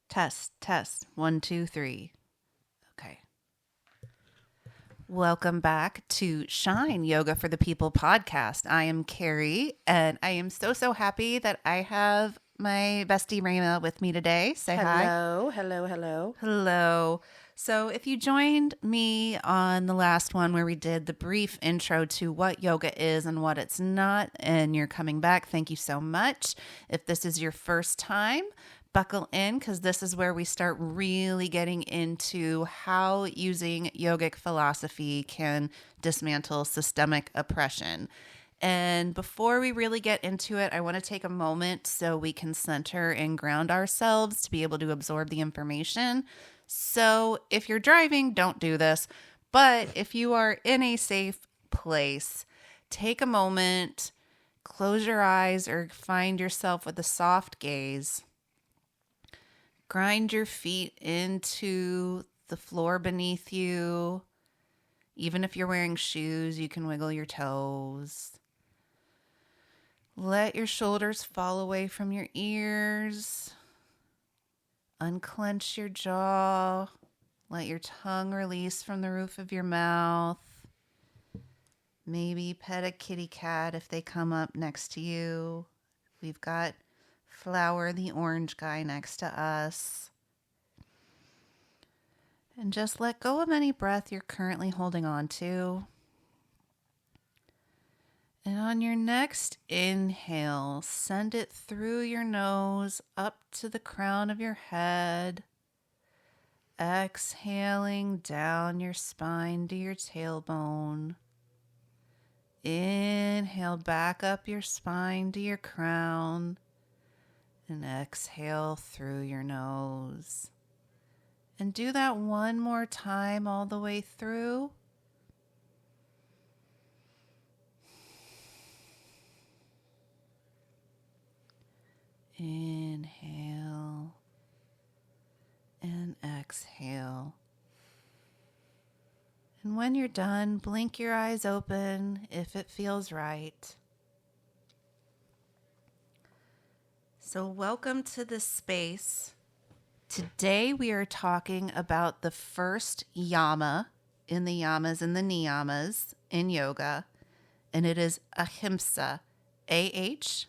Test. 1, 2, 3. Okay. Welcome back to Shine Yoga for the People podcast. I am Kari, and I am so happy that I have my bestie Ramah with me today. Say hi. Hello. Hello. So, if you joined me on the last one where we did the brief intro to what yoga is and what it's not, and you're coming back, thank you so much. If this is your first time, buckle in because this is where we start really getting into how using yogic philosophy can dismantle systemic oppression. And before we really get into it, I want to take a moment so we can center and ground ourselves to be able to absorb the information. So if you're driving, don't do this. But if you are in a safe place, take a moment, close your eyes, or find yourself with a soft gaze. Grind your feet into the floor beneath you. Even if you're wearing shoes, you can wiggle your toes. Let your shoulders fall away from your ears. Unclench your jaw. Let your tongue release from the roof of your mouth. Maybe pet a kitty cat if they come up next to you. We've got Flower, the orange guy, next to us. And just let go of any breath you're currently holding on to. And on your next inhale, send it through your nose up to the crown of your head. Exhaling down your spine to your tailbone. Inhale back up your spine to your crown. And exhale through your nose. And do that one more time all the way through. Inhale and exhale. And when you're done, blink your eyes open if it feels right. So welcome to this space. Today we are talking about the first Yama in the Yamas and the Niyamas in yoga, and it is Ahimsa, Ahimsa,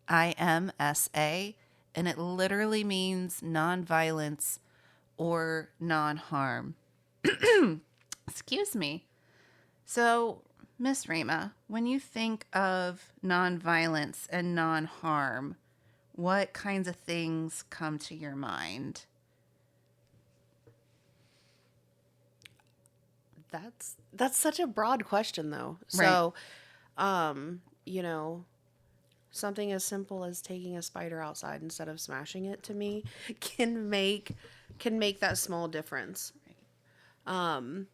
and it literally means non-violence or non-harm. Excuse me. So, Miss Ramah, when you think of non-violence and non-harm, what kinds of things come to your mind? That's such a broad question though. Right. So, something as simple as taking a spider outside instead of smashing it to me can make that small difference. But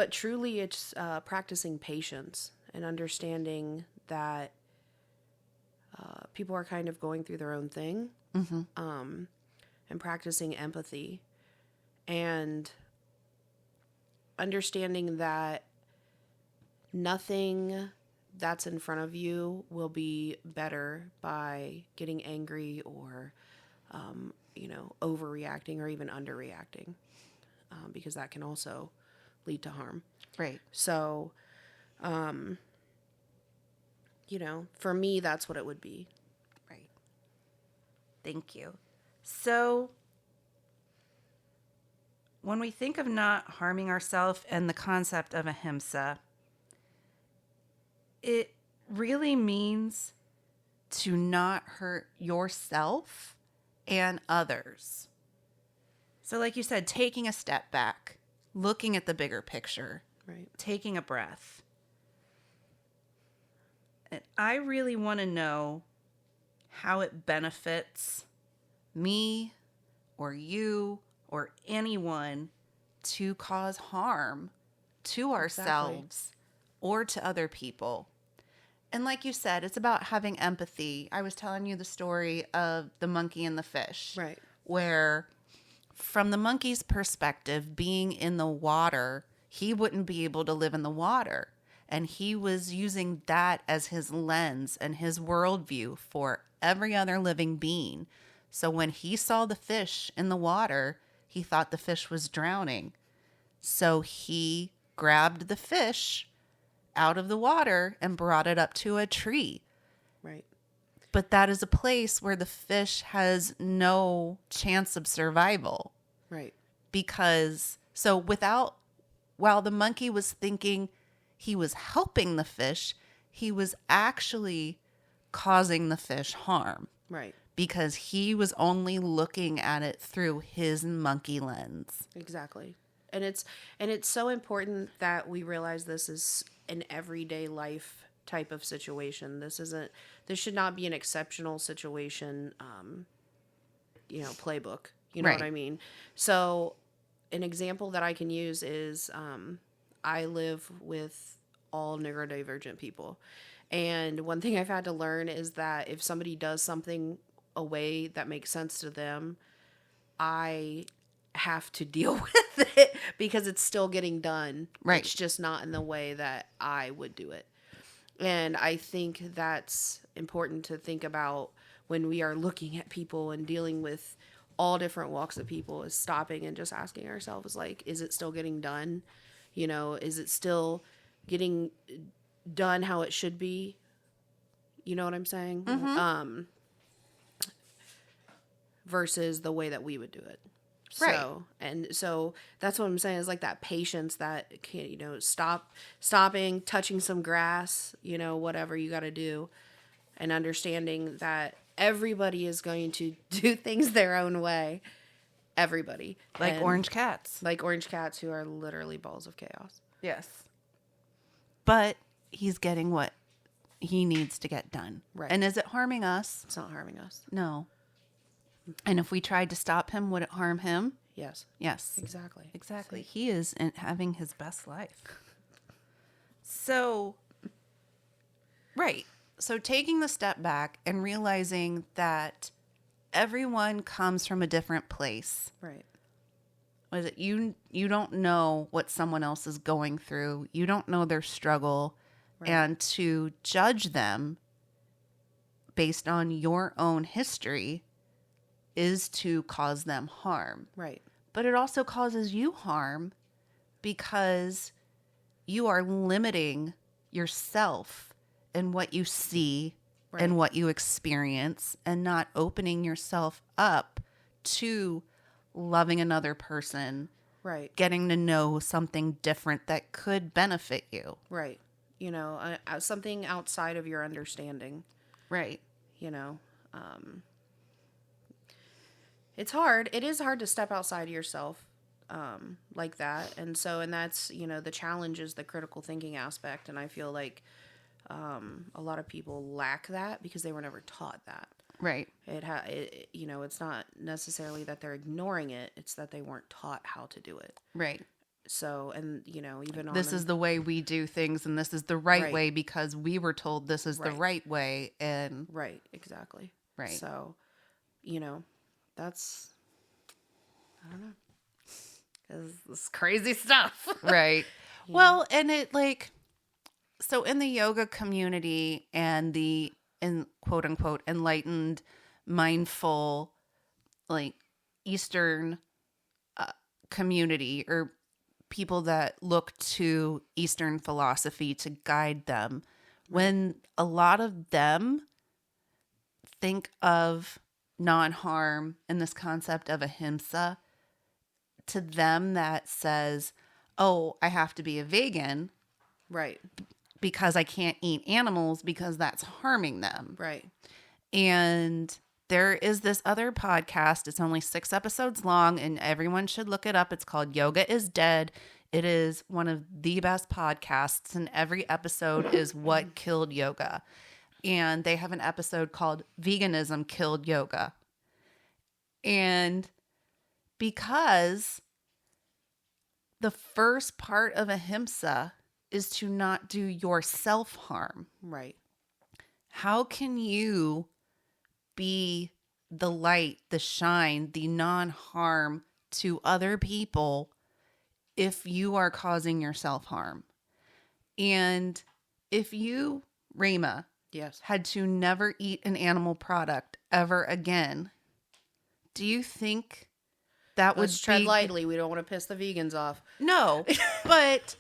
truly it's practicing patience and understanding that people are kind of going through their own thing, and practicing empathy and understanding that nothing that's in front of you will be better by getting angry or, overreacting or even underreacting, because that can also lead to harm. Right. So, for me, that's what it would be. Right. Thank you. So, when we think of not harming ourselves and the concept of ahimsa, it really means to not hurt yourself and others. So, like you said, taking a step back, looking at the bigger picture, Right. taking a breath. And I really want to know how it benefits me or you or anyone to cause harm to ourselves or to other people. And like you said, it's about having empathy. I was telling you the story of the monkey and the fish. Right. Where from the monkey's perspective, being in the water, he wouldn't be able to live in the water. And he was using that as his lens and his worldview for every other living being. So when he saw the fish in the water, he thought the fish was drowning. So he grabbed the fish out of the water and brought it up to a tree. Right. But that is a place where the fish has no chance of survival. Right. While the monkey was thinking he was helping the fish, he was actually causing the fish harm. Right. Because he was only looking at it through his monkey lens. Exactly. And it's so important that we realize this is an everyday life type of situation. This should not be an exceptional situation, playbook. You know Right. what I mean? So an example that I can use is I live with all neurodivergent people. And one thing I've had to learn is that if somebody does something a way that makes sense to them, I have to deal with it because it's still getting done. Right. It's just not in the way that I would do it. And I think that's important to think about when we are looking at people and dealing with all different walks of people, is stopping and just asking ourselves, like, is it still getting done? Is it still getting done how it should be? You know what I'm saying? Mm-hmm. Versus the way that we would do it. Right. So that's what I'm saying, is like that patience that, stopping, touching some grass, whatever you got to do, and understanding that everybody is going to do things their own way. Everybody. Like orange cats. Like orange cats, who are literally balls of chaos. Yes. But he's getting what he needs to get done. Right. And is it harming us? It's not harming us. No. And if we tried to stop him, would it harm him? Yes. Yes. Exactly. He is having his best life. So, right. So taking the step back and realizing that everyone comes from a different place. Right. Was it you don't know what someone else is going through. You don't know their struggle. Right. And to judge them based on your own history is to cause them harm. Right. But it also causes you harm because you are limiting yourself in what you see. Right. And what you experience, and not opening yourself up to loving another person. Right. Getting to know something different that could benefit you. Right. Something outside of your understanding. Right. It's hard. It is hard to step outside of yourself like that. And that's, the challenge is the critical thinking aspect. And I feel like a lot of people lack that because they were never taught that. Right. It's not necessarily that they're ignoring it. It's that they weren't taught how to do it. Right. So, and even on this is the way we do things, and this is the right way because we were told this is the right way. And right. Exactly. Right. So, that's, I don't know. It's crazy stuff. Right. Yeah. Well, and it so in the yoga community and the quote unquote enlightened, mindful, Eastern community, or people that look to Eastern philosophy to guide them, when a lot of them think of non-harm and this concept of ahimsa, to them that says, oh, I have to be a vegan. Right. Because I can't eat animals because that's harming them. Right. And there is this other podcast. It's only 6 episodes long, and everyone should look it up. It's called Yoga is Dead. It is one of the best podcasts, and every episode is what killed yoga. And they have an episode called Veganism Killed Yoga. And because the first part of ahimsa is to not do yourself harm. Right. How can you be the light, the shine, the non-harm to other people if you are causing yourself harm? And if you, Ramah, yes, had to never eat an animal product ever again, Do you think that Let's would tread be lightly. We don't want to piss the vegans off. No, but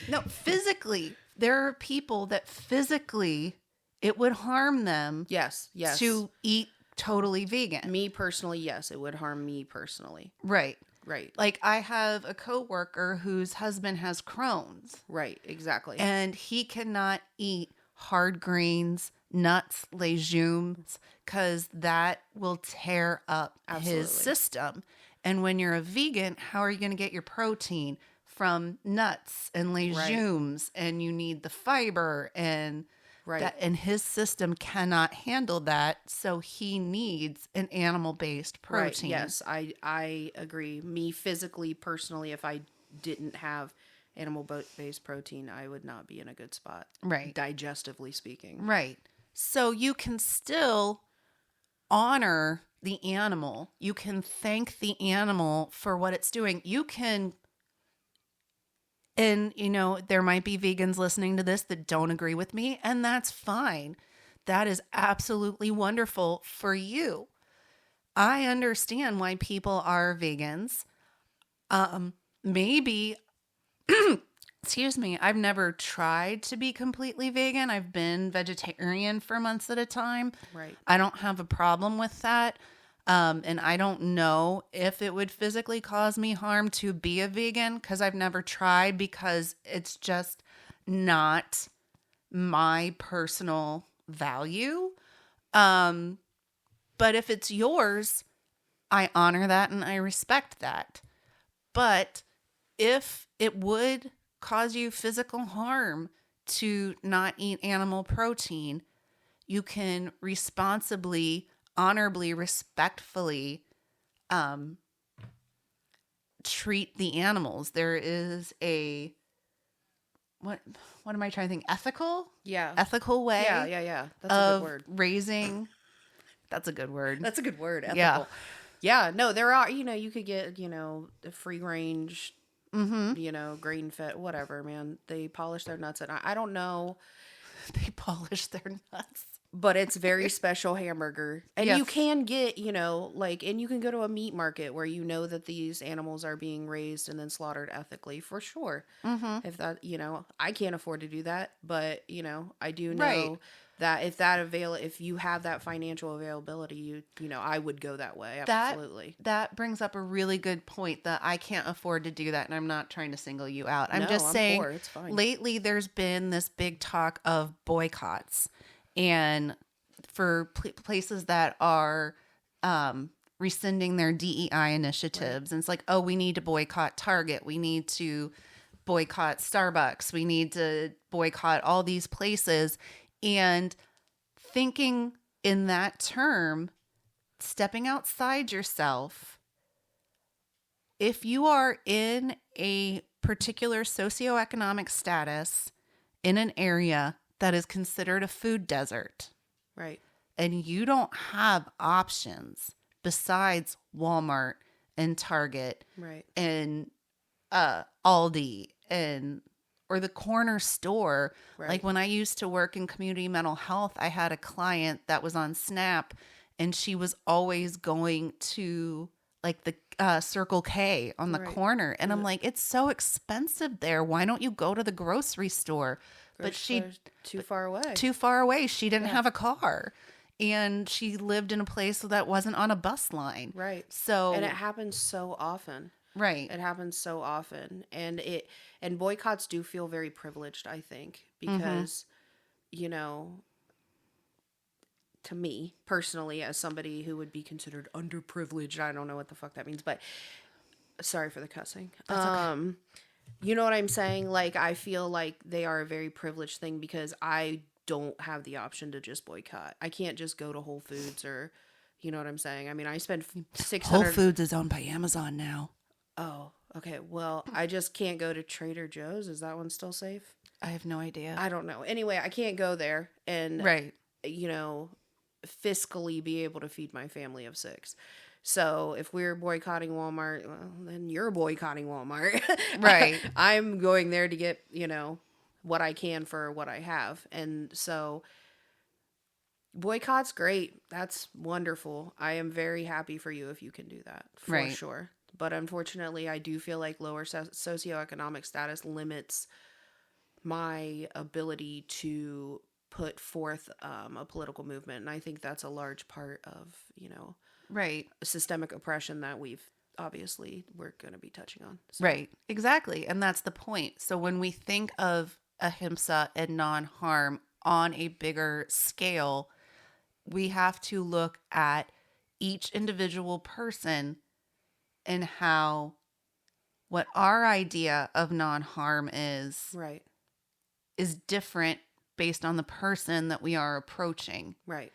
no, physically, there are people that physically it would harm them Yes. to eat totally vegan. Me personally, yes, it would harm me personally. Right. Right. Like I have a coworker whose husband has Crohn's. Right. Exactly. And he cannot eat hard grains, nuts, legumes, because that will tear up his system. And when you're a vegan, how are you going to get your protein from nuts and legumes? Right. And you need the fiber and that, and his system cannot handle that. So he needs an animal-based protein. Right. Yes, I agree. Me physically, personally, if I didn't have animal-based protein, I would not be in a good spot. Right. Digestively speaking. Right. So you can still honor the animal. You can thank the animal for what it's doing. You can, and you know, there might be vegans listening to this that don't agree with me, and that's fine. That is absolutely wonderful for you. I understand why people are vegans. Maybe excuse me, I've never tried to be completely vegan. I've been vegetarian for months at a time. Right. I don't have a problem with that. And I don't know if it would physically cause me harm to be a vegan because I've never tried, because it's just not my personal value. But if it's yours, I honor that and I respect that. But if it would cause you physical harm to not eat animal protein, you can responsibly, honorably, respectfully treat the animals. There is a what am I trying to think? Ethical way. Yeah. That's a good word. Raising. That's a good word. That's a good word. Ethical. Yeah. No, there are. You could get the free range. Mm-hmm. Grain fed, whatever, man. They polish their nuts, and I don't know. They polish their nuts. But it's very special hamburger. And yes. You can get, and you can go to a meat market where that these animals are being raised and then slaughtered ethically, for sure. Mm-hmm. If that, I can't afford to do that, but, I do know that if you have that financial availability, I would go that way. Absolutely. That brings up a really good point, that I can't afford to do that. And I'm not trying to single you out. I'm just saying, poor. It's fine. Lately there's been this big talk of boycotts, and for places that are rescinding their DEI initiatives. Right. And it's like, oh, we need to boycott Target. We need to boycott Starbucks. We need to boycott all these places. And thinking in that term, stepping outside yourself, if you are in a particular socioeconomic status in an area that is considered a food desert, right, and you don't have options besides Walmart and Target, right, and Aldi or the corner store. Right. Like when I used to work in community mental health, I had a client that was on SNAP, and she was always going to like the Circle K on the corner. And I'm like, it's so expensive there. Why don't you go to the grocery store? But she too far away. She didn't have a car. And she lived in a place that wasn't on a bus line. Right. And it happens so often. Right. It happens so often. And boycotts do feel very privileged, I think, because, to me personally, as somebody who would be considered underprivileged, I don't know what the fuck that means, but sorry for the cussing. That's okay. You know what I'm saying? Like, I feel like they are a very privileged thing because I don't have the option to just boycott. I can't just go to Whole Foods or, you know what I'm saying? I mean, I spend $600. Whole Foods is owned by Amazon now. Oh, okay. Well, I just can't go to Trader Joe's. Is that one still safe? I have no idea. I don't know. Anyway, I can't go there and, fiscally be able to feed my family of 6. So if we're boycotting Walmart, well, then you're boycotting Walmart. Right. I'm going there to get, what I can for what I have. And so Boycott's great. That's wonderful. I am very happy for you if you can do that, for Right. sure. But unfortunately, I do feel like lower socioeconomic status limits my ability to put forth a political movement. And I think that's a large part of, Right. systemic oppression that we're going to be touching on. So. Right. Exactly. And that's the point. So when we think of ahimsa and non-harm on a bigger scale, we have to look at each individual person and how what our idea of non-harm Right. is different based on the person that we are approaching. Right.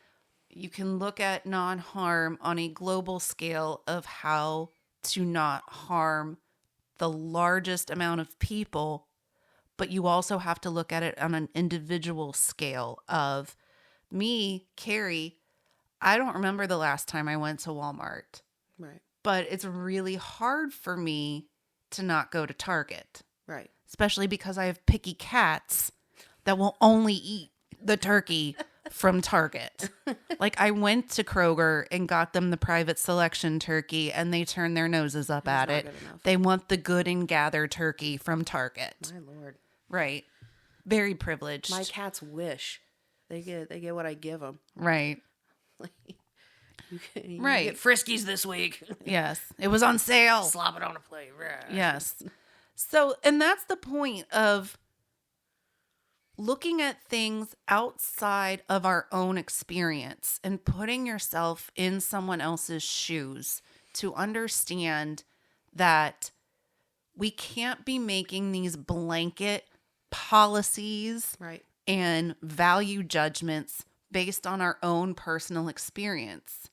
You can look at non-harm on a global scale of how to not harm the largest amount of people, but you also have to look at it on an individual scale of me, Kari. I don't remember the last time I went to Walmart, Right. but it's really hard for me to not go to Target. Right. Especially because I have picky cats that will only eat the turkey from Target. Like I went to Kroger and got them the private selection turkey and they turned their noses up at it. They want the good and gather turkey from Target. My Lord. Right. Very privileged. My cats wish. They get what I give them. Right. You Right. get Friskies this week. Yes. It was on sale. Slop it on a plate. Right. Yes. So, and that's the point of looking at things outside of our own experience and putting yourself in someone else's shoes to understand that we can't be making these blanket policies Right. and value judgments based on our own personal experience,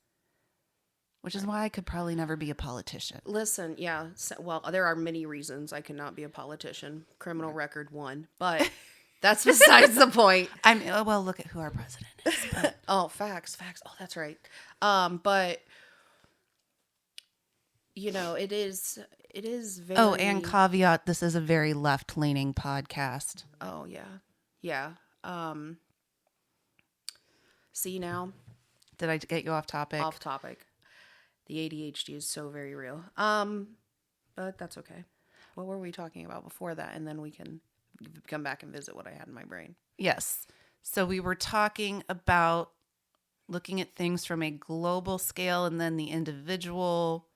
which is why I could probably never be a politician. Listen, yeah. Well, there are many reasons I cannot be a politician. Criminal record 1, but that's besides the point. Well, look at who our president is. But. Oh, facts. Oh, that's right. But it is very. Oh, and caveat: this is a very left-leaning podcast. Oh yeah. See now. Did I get you off topic? Off topic. The ADHD is so very real. But that's okay. What were we talking about before that? And then we can come back and visit what I had in my brain. Yes. So we were talking about looking at things from a global scale and then the individual.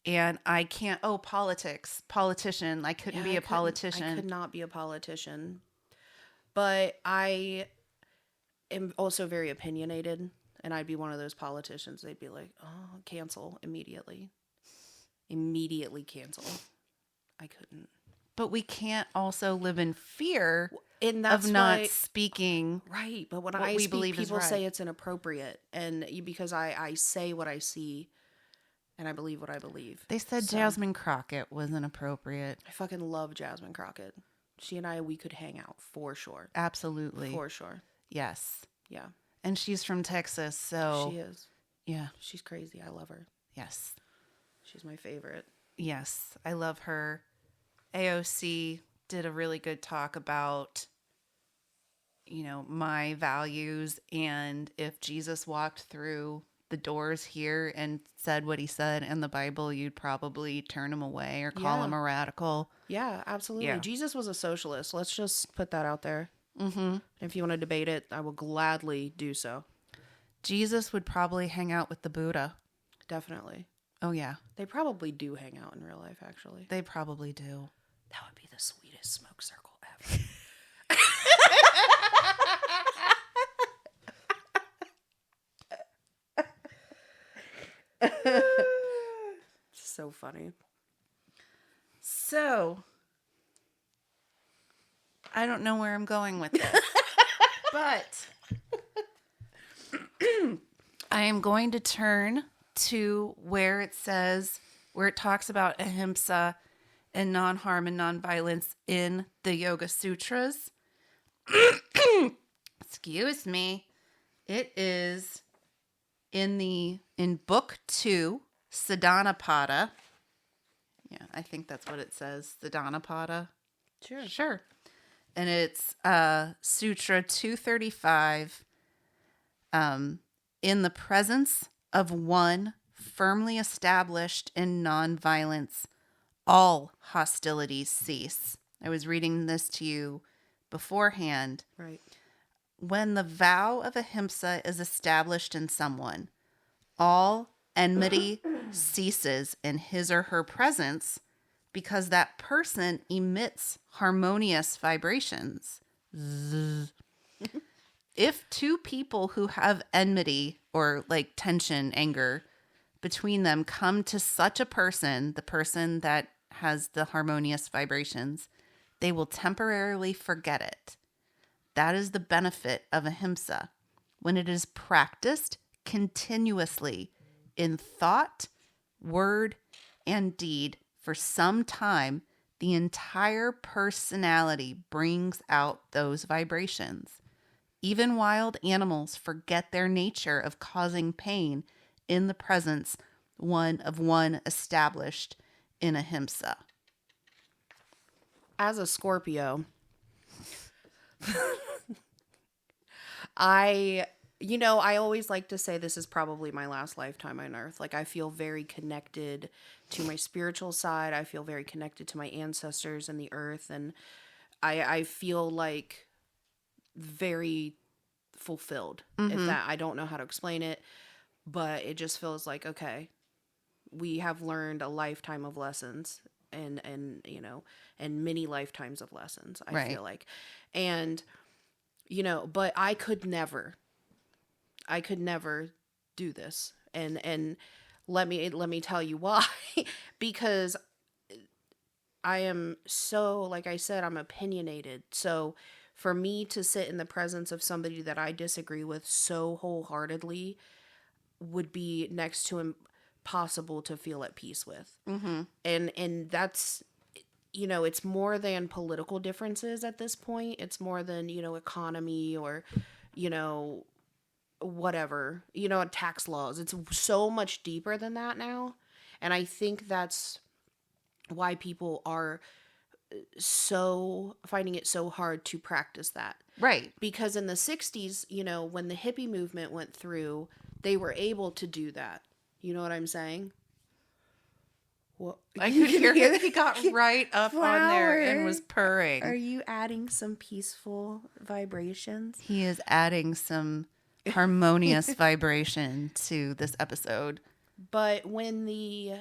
And I can't, politician. I couldn't be a politician. I could not be a politician. But I am also very opinionated. And I'd be one of those politicians. They'd be like, oh, cancel immediately. Immediately cancel. I couldn't. But we can't also live in fear and that's of not speaking. Right. But when I speak, people say it's inappropriate. And because I say what I see and I believe what I believe. They said Jasmine Crockett was inappropriate. I fucking love Jasmine Crockett. She and we could hang out for sure. Absolutely. For sure. Yes. Yeah. And she's from Texas, so... She is. Yeah. She's crazy. I love her. Yes. She's my favorite. Yes. I love her. AOC did a really good talk about, my values. And if Jesus walked through the doors here and said what he said in the Bible, you'd probably turn him away or call him a radical. Yeah, absolutely. Yeah. Jesus was a socialist. Let's just put that out there. Mm-hmm. If you want to debate it, I will gladly do so. Jesus would probably hang out with the Buddha. Definitely. Oh, yeah. They probably do hang out in real life, actually. They probably do. That would be the sweetest smoke circle ever. So funny. So, I don't know where I'm going with this, but I am going to turn to where it talks about ahimsa and non-harm and non-violence in the Yoga Sutras. Excuse me. It is in book 2, Sadhanapada. Yeah, I think that's what it says. Sadhanapada. Sure. And it's Sutra 235. In the presence of one firmly established in nonviolence, all hostilities cease. I was reading this to you beforehand. Right. When the vow of Ahimsa is established in someone, all enmity ceases in his or her presence because that person emits harmonious vibrations. If two people who have enmity or like tension, anger between them come to such a person, the person that has the harmonious vibrations, they will temporarily forget it. That is the benefit of Ahimsa. When it is practiced continuously in thought, word, and deed for some time, the entire personality brings out those vibrations. Even wild animals forget their nature of causing pain in the presence of one established in Ahimsa. As a Scorpio, I always like to say this is probably my last lifetime on Earth. Like, I feel very connected to my spiritual side. I feel very connected to my ancestors and the earth. And I feel like very fulfilled. If that, I don't know how to explain it, but it just feels like, okay, we have learned a lifetime of lessons and many lifetimes of lessons, I feel like. And, but I could never do this. And let me tell you why. Because I am so, like I said, I'm opinionated. So for me to sit in the presence of somebody that I disagree with so wholeheartedly would be next to impossible to feel at peace with. Mm-hmm. And that's, it's more than political differences at this point. It's more than, economy or, whatever, tax laws. It's so much deeper than that now. And I think that's why people are so finding it so hard to practice that. Right. Because in the 60s, when the hippie movement went through, they were able to do that. You know what I'm saying? Well, I could hear him. He got right up on there and was purring. Are you adding some peaceful vibrations? He is adding some harmonious vibration to this episode. But when the,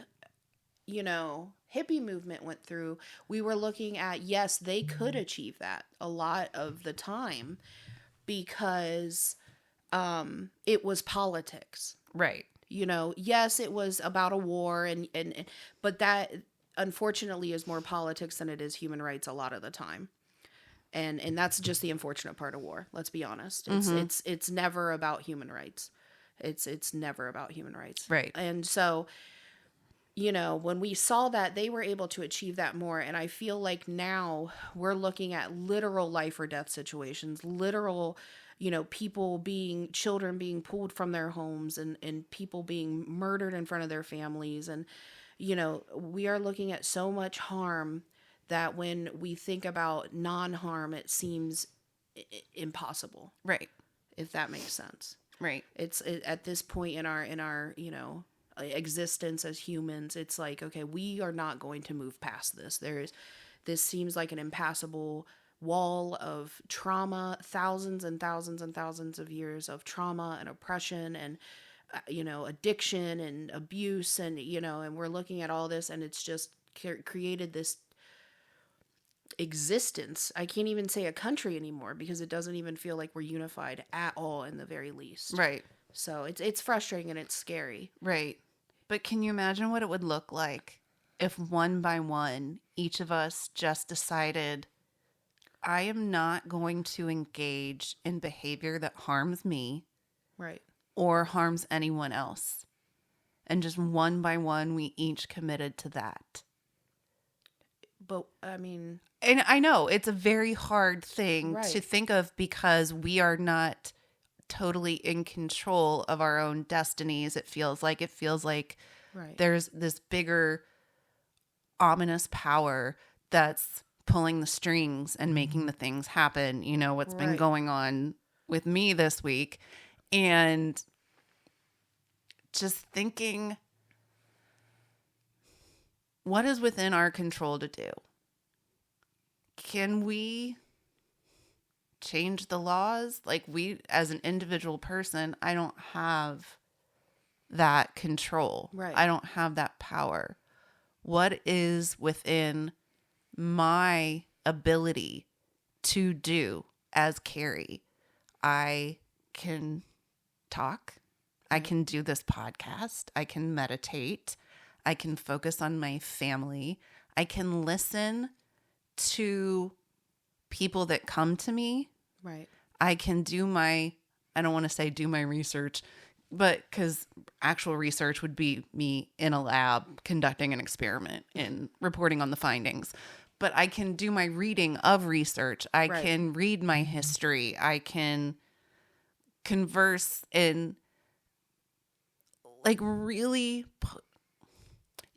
hippie movement went through, we were looking at, yes, they could achieve that a lot of the time because it was politics. Right. Yes, it was about a war but that unfortunately is more politics than it is human rights a lot of the time. And that's just the unfortunate part of war. Let's be honest. It's never about human rights. It's never about human rights. Right. And so, when we saw that, they were able to achieve that more. And I feel like now we're looking at literal life or death situations, literal, children being pulled from their homes and people being murdered in front of their families. And, we are looking at so much harm that when we think about non-harm, it seems impossible. Right. If that makes sense. Right. It's at this point in our existence as humans, it's like, okay, we are not going to move past this. This seems like an impassable wall of trauma, thousands and thousands and thousands of years of trauma and oppression and addiction and abuse and and we're looking at all this and it's just created this existence. I can't even say a country anymore because it doesn't even feel like we're unified at all in the very least. Right. So it's frustrating and it's scary. Right. But can you imagine what it would look like if one by one, each of us just decided, I am not going to engage in behavior that harms me. Right. Or harms anyone else. And just one by one, we each committed to that. But, I mean... And I know, it's a very hard thing right. to think of because we are not totally in control of our own destinies. It feels like right. There's this bigger, ominous power that's pulling the strings and making the things happen. What's been going on with me this week. And just thinking, what is within our control to do? Can we change the laws? Like, we, as an individual person, I don't have that control. Right. I don't have that power. What is within my ability to do as Kari? I can talk. I can do this podcast. I can meditate. I can focus on my family. I can listen to people that come to me. Right. I can do my, I don't want to say do my research, but because actual research would be me in a lab conducting an experiment and reporting on the findings. But I can do my reading of research. I Right. can read my history. I can converse and like really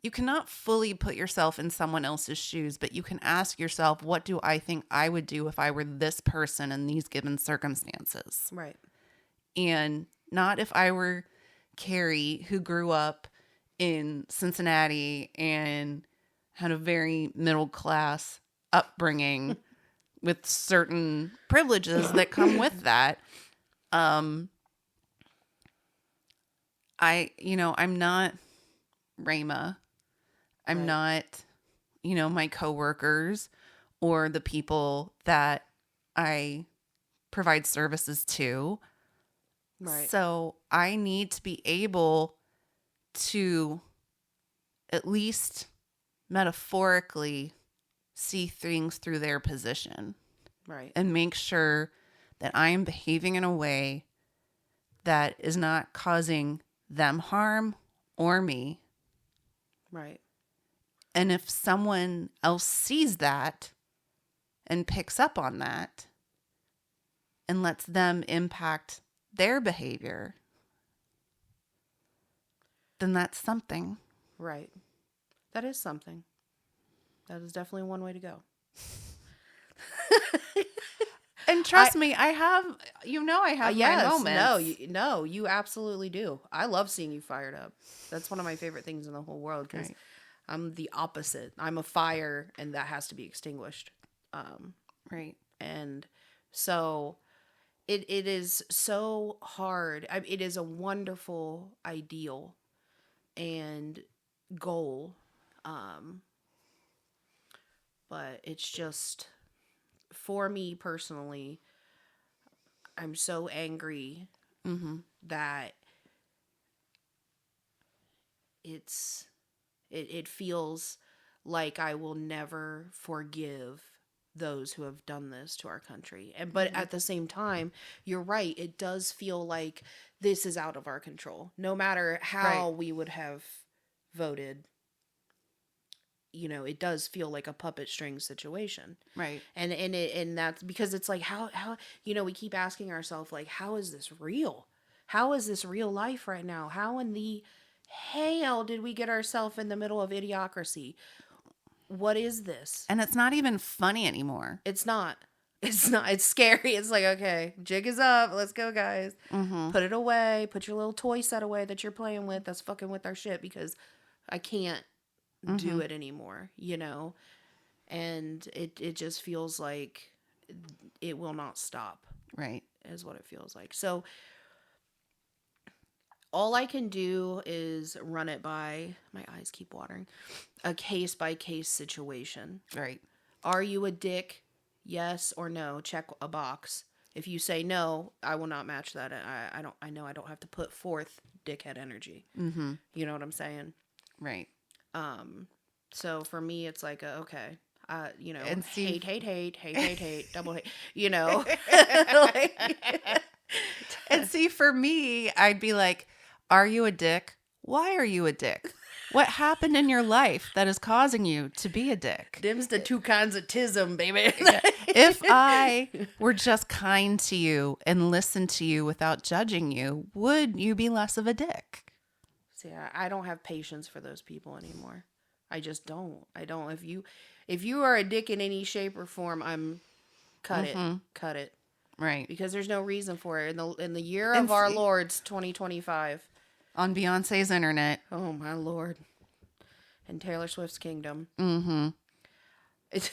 you cannot fully put yourself in someone else's shoes, but you can ask yourself, what do I think I would do if I were this person in these given circumstances? Right. And not if I were Kari, who grew up in Cincinnati and had a very middle class upbringing with certain privileges that come with that. I'm not Ramah. I'm Right. not, my coworkers or the people that I provide services to. Right. So I need to be able to at least metaphorically see things through their position Right. and make sure that I am behaving in a way that is not causing them harm or me. Right. And if someone else sees that and picks up on that and lets them impact their behavior, then that's something. Right. That is something. That is definitely one way to go. And trust me, I have my Yes, moments. no, you absolutely do. I love seeing you fired up. That's one of my favorite things in the whole world because Right. I'm the opposite. I'm a fire, and that has to be extinguished. Right. And so it is so hard. It is a wonderful ideal and goal, but it's just, for me personally, I'm so angry that it feels like I will never forgive those who have done this to our country. But at the same time, you're right, it does feel like this is out of our control. No matter how we would have voted, it does feel like a puppet string situation. Right. And that's because it's like, how we keep asking ourselves, like, how is this real? How is this real life right now? How in the hell did we get ourselves in the middle of idiocracy? What is this? And it's not even funny anymore. It's not. It's scary. It's like, okay, jig is up. Let's go, guys. Put it away. Put your little toy set away that you're playing with that's fucking with our shit, because I can't do it anymore, And it just feels like it will not stop. Right. Is what it feels like. So all I can do is run it by, my eyes keep watering, a case-by-case situation. Right. Are you a dick? Yes or no? Check a box. If you say no, I will not match that. I know I don't have to put forth dickhead energy. Mm-hmm. You know what I'm saying? Right. So for me, it's like, okay, And see- hate, double hate, And see, for me, I'd be like, are you a dick? Why are you a dick? What happened in your life that is causing you to be a dick? Them's the two kinds of tism, baby. If I were just kind to you and listened to you without judging you, would you be less of a dick? See, I don't have patience for those people anymore. I just don't. I don't. If you are a dick in any shape or form, cut it. Right. Because there's no reason for it in the year And of our see- Lord's 2025. On Beyonce's internet. Oh my Lord. And Taylor Swift's kingdom. Mm-hmm. It's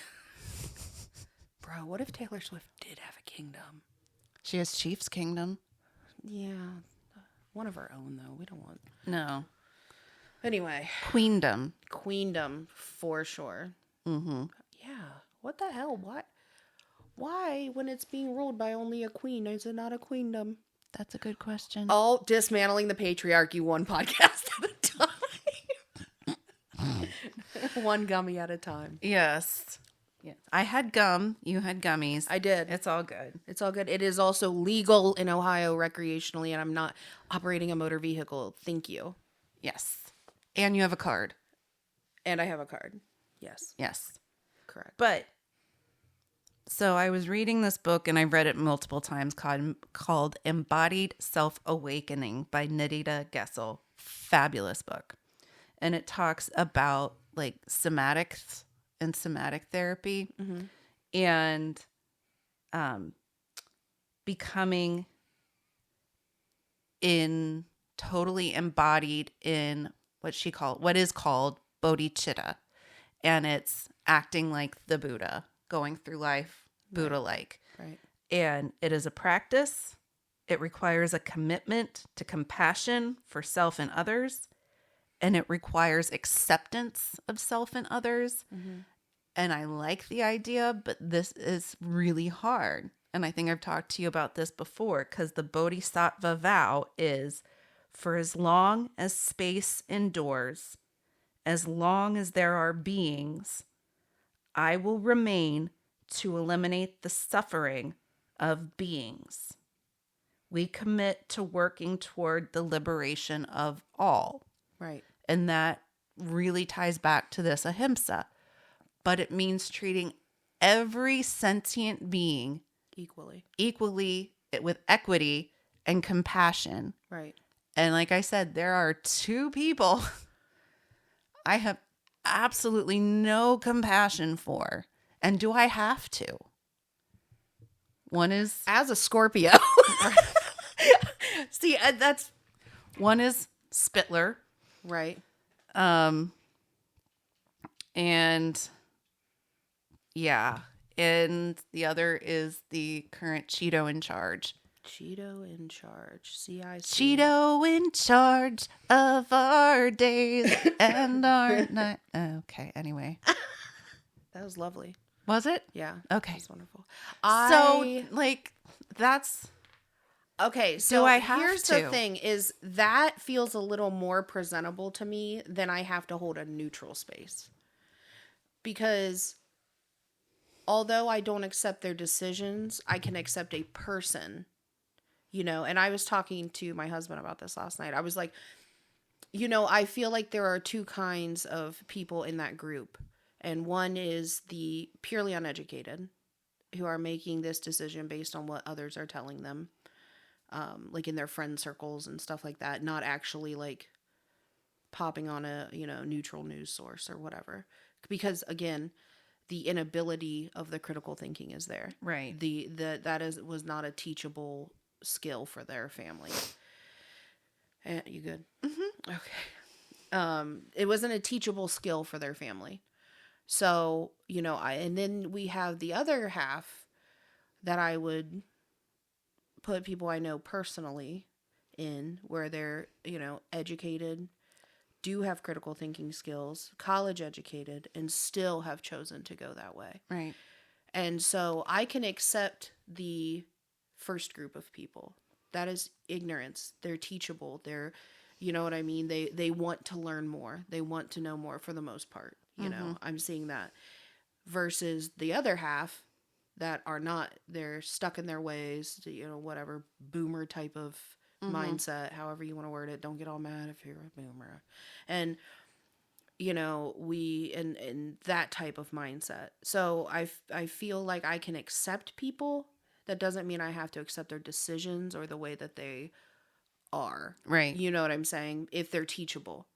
Bro, what if Taylor Swift did have a kingdom? She has Chief's Kingdom. Yeah. One of her own, though. We don't want. No. Anyway. Queendom. Queendom, for sure. Mm-hmm. Yeah. What the hell? Why, when it's being ruled by only a queen, is it not a queendom? That's a good question. Oh, dismantling the patriarchy one podcast at a time. One gummy at a time. Yes. Yeah. I had gum. You had gummies. I did. It's all good. It's all good. It is also legal in Ohio recreationally, and I'm not operating a motor vehicle. Thank you. Yes. And you have a card. And I have a card. Yes. Yes. Correct. But so I was reading this book and I read it multiple times called Embodied Self-Awakening by Nidita Gessel. Fabulous book. And it talks about like somatics and somatic therapy and becoming totally embodied in what is called bodhicitta. And it's acting like the Buddha, going through life Buddha-like. Right. And it is a practice. It requires a commitment to compassion for self and others. And it requires acceptance of self and others. Mm-hmm. And I like the idea, but this is really hard. And I think I've talked to you about this before, because the Bodhisattva vow is, for as long as space endures, as long as there are beings, I will remain to eliminate the suffering of beings. We commit to working toward the liberation of all. Right. And that really ties back to this ahimsa. But it means treating every sentient being equally with equity and compassion. Right. And like I said, there are two people I have absolutely no compassion for. And do I have to? One is... As a Scorpio. See, one is Spittler. Right. And yeah. And the other is the current Cheeto in charge. Cheeto in charge. CIC. Cheeto in charge of our days and our night. Okay, anyway. That was lovely. Was it? Yeah. Okay. That's wonderful. That's... Okay, so Do I have here's to? the thing, is that feels a little more presentable to me than I have to hold a neutral space. Because although I don't accept their decisions, I can accept a person, and I was talking to my husband about this last night. I was like, I feel like there are two kinds of people in that group. And one is the purely uneducated who are making this decision based on what others are telling them. Like in their friend circles and stuff like that, not actually like popping on a, neutral news source or whatever. Because again, the inability of the critical thinking is there. Right. Was not a teachable skill for their family. You good? Mm-hmm. Okay. It wasn't a teachable skill for their family. So, and then we have the other half that I would put people I know personally in, where they're, educated, do have critical thinking skills, college educated, and still have chosen to go that way. Right. And so I can accept the first group of people. That is ignorance. They're teachable. They're, you know what I mean? They want to learn more. They want to know more for the most part. I'm seeing that. Versus the other half that are not, they're stuck in their ways, whatever boomer type of mindset, however you want to word it. Don't get all mad if you're a boomer. And, in that type of mindset. So I feel like I can accept people. That doesn't mean I have to accept their decisions or the way that they are. Right. You know what I'm saying? If they're teachable.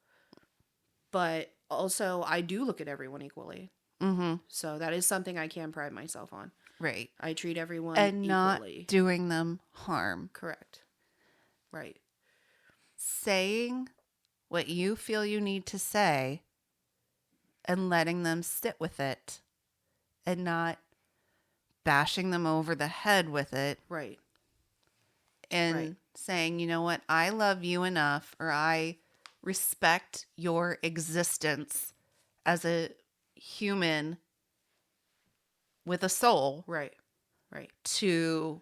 But also, I do look at everyone equally. Mm-hmm. So that is something I can pride myself on. Right. I treat everyone And not equally. doing them harm. Correct. Right. Saying what you feel you need to say and letting them sit with it and not bashing them over the head with it. Right. And Right. saying, you know what, I love you enough, or I respect your existence as a human with a soul Right. Right. to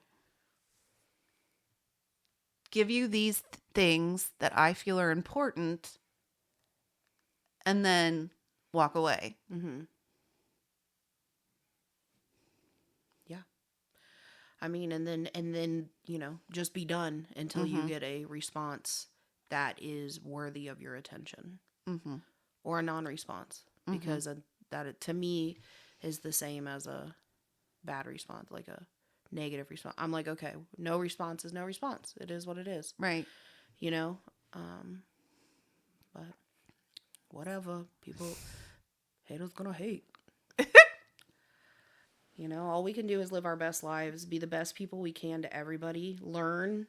give you these things that I feel are important and then walk away. Mm-hmm. Yeah. I mean, and then, just be done until you get a response that is worthy of your attention, or a non-response, because that to me is the same as a bad response, like a negative response. I'm like, okay, no response is no response. It is what it is. Right. But whatever, haters gonna hate. All we can do is live our best lives, be the best people we can to everybody, learn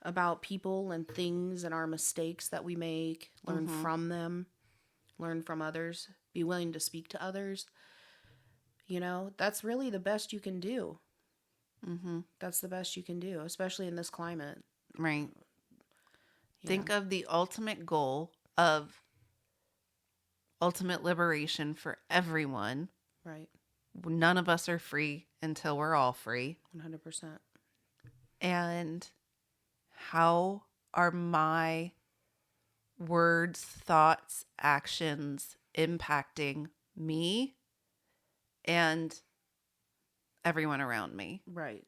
about people and things and our mistakes that we make, learn from them, learn from others, be willing to speak to others. That's really the best you can do. That's the best you can do, especially in this climate. Right. Think of the ultimate goal of ultimate liberation for everyone. Right. None of us are free until we're all free. 100%. And how are my words, thoughts, actions impacting me and everyone around me? Right.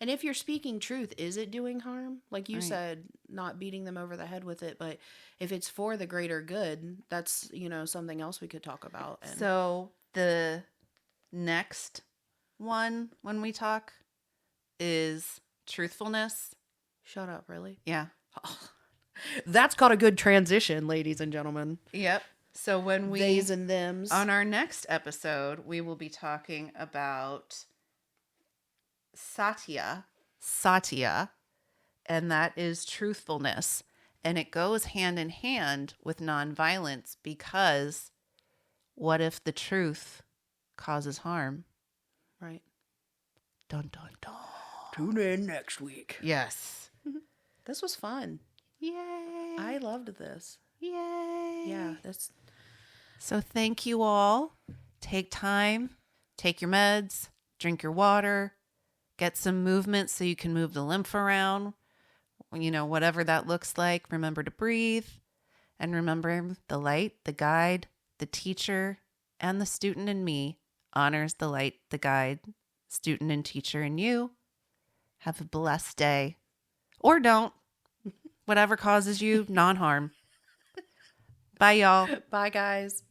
And if you're speaking truth, is it doing harm? Like you Right. said, not beating them over the head with it. But if it's for the greater good, that's, something else we could talk about. And So the next one when we talk is truthfulness. shut up, really? Yeah. That's got a good transition, ladies and gentlemen. Yep. So when we Theys and thems. on our next episode, we will be talking about Satya, and that is truthfulness. And it goes hand in hand with nonviolence, because what if the truth causes harm? Right. Dun, dun, dun. Tune in next week. Yes. This was fun. Yay. I loved this. Yay. Yeah. That's So thank you all. Take time, take your meds, drink your water, get some movement so you can move the lymph around. Whatever that looks like, remember to breathe. And remember, the light, the guide, the teacher, and the student in me honors the light, the guide, student, and teacher in you. Have a blessed day. Or don't. Whatever causes you non-harm. Bye, y'all. Bye, guys.